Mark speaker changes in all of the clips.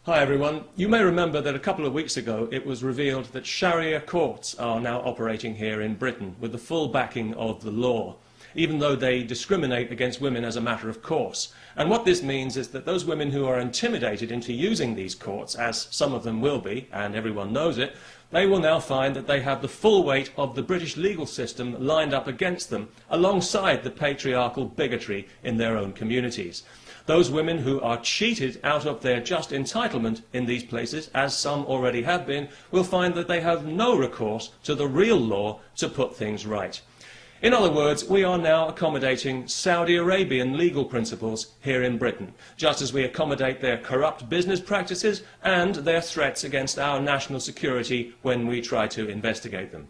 Speaker 1: Hi everyone. You may remember that a couple of weeks ago it was revealed that Sharia courts are now operating here in Britain with the full backing of the law, even though they discriminate against women as a matter of course. And what this means is that those women who are intimidated into using these courts, as some of them will be, and everyone knows it, they will now find that they have the full weight of the British legal system lined up against them, alongside the patriarchal bigotry in their own communities. Those women who are cheated out of their just entitlement in these places, as some already have been, will find that they have no recourse to the real law to put things right. In other words, we are now accommodating Saudi Arabian legal principles here in Britain, just as we accommodate their corrupt business practices and their threats against our national security when we try to investigate them.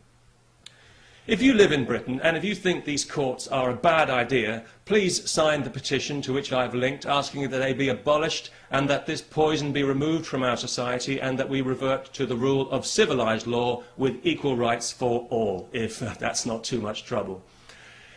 Speaker 1: If you live in Britain and if you think these courts are a bad idea, please sign the petition to which I've linked, asking that they be abolished and that this poison be removed from our society and that we revert to the rule of civilised law with equal rights for all, if that's not too much trouble.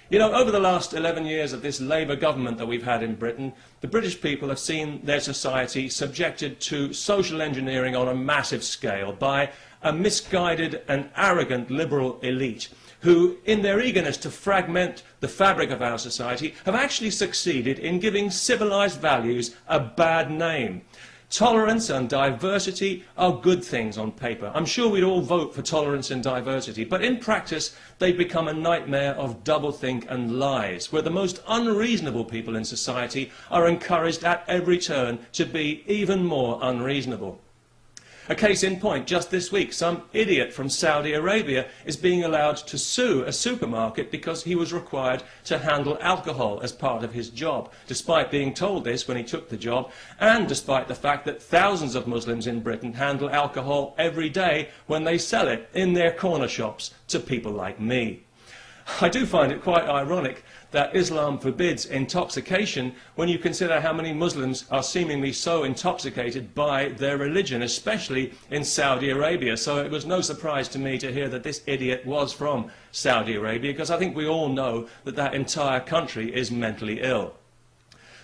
Speaker 1: You know, over the last 11 years of this Labour government that we've had in Britain, the British people have seen their society subjected to social engineering on a massive scale by a misguided and arrogant liberal elite who, in their eagerness to fragment the fabric of our society, have actually succeeded in giving civilised values a bad name. Tolerance and diversity are good things on paper. I'm sure we'd all vote for tolerance and diversity, but in practice they've become a nightmare of doublethink and lies, where the most unreasonable people in society are encouraged at every turn to be even more unreasonable. A case in point, just this week, some idiot from Saudi Arabia is being allowed to sue a supermarket because he was required to handle alcohol as part of his job, despite being told this when he took the job, and despite the fact that thousands of Muslims in Britain handle alcohol every day when they sell it in their corner shops to people like me. I do find it quite ironic that Islam forbids intoxication when you consider how many Muslims are seemingly so intoxicated by their religion, especially in Saudi Arabia. So it was no surprise to me to hear that this idiot was from Saudi Arabia, because I think we all know that that entire country is mentally ill.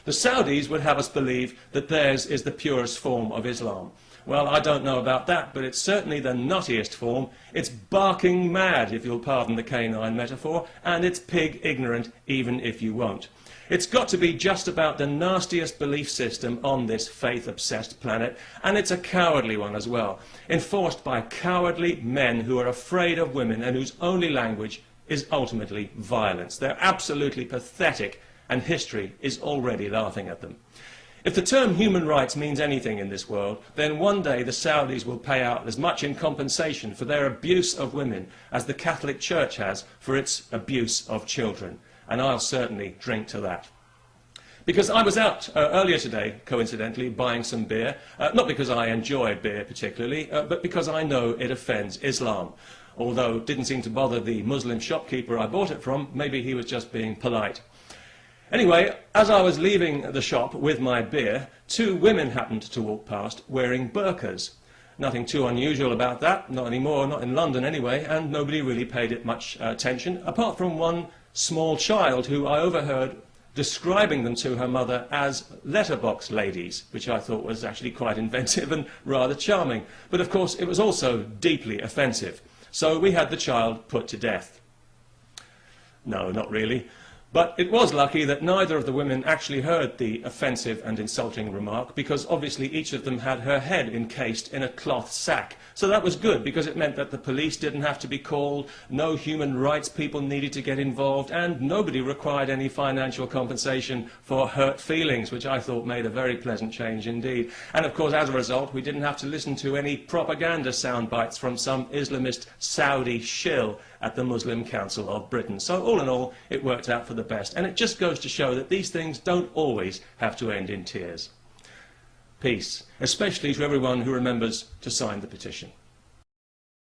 Speaker 1: The Saudis would have us believe that theirs is the purest form of Islam. Well, I don't know about that, but it's certainly the nuttiest form. It's barking mad, if you'll pardon the canine metaphor, and it's pig ignorant, even if you won't. It's got to be just about the nastiest belief system on this faith-obsessed planet, and it's a cowardly one as well, enforced by cowardly men who are afraid of women and whose only language is ultimately violence. They're absolutely pathetic, and history is already laughing at them. If the term human rights means anything in this world, then one day the Saudis will pay out as much in compensation for their abuse of women as the Catholic Church has for its abuse of children. And I'll certainly drink to that. Because I was out earlier today, coincidentally, buying some beer, not because I enjoy beer particularly, but because I know it offends Islam. Although it didn't seem to bother the Muslim shopkeeper I bought it from, maybe he was just being polite. Anyway, as I was leaving the shop with my beer, two women happened to walk past wearing burqas. Nothing too unusual about that, not anymore, not in London anyway, and nobody really paid it much attention, apart from one small child who I overheard describing them to her mother as letterbox ladies, which I thought was actually quite inventive and rather charming. But of course it was also deeply offensive, so we had the child put to death. No, not really. But it was lucky that neither of the women actually heard the offensive and insulting remark, because obviously each of them had her head encased in a cloth sack. So that was good, because it meant that the police didn't have to be called, no human rights people needed to get involved, and nobody required any financial compensation for hurt feelings, which I thought made a very pleasant change indeed. And of course, as a result, we didn't have to listen to any propaganda sound bites from some Islamist Saudi shill at the Muslim Council of Britain. So all in all, it worked out for the best. And it just goes to show that these things don't always have to end in tears. Peace, especially to everyone who remembers to sign the petition.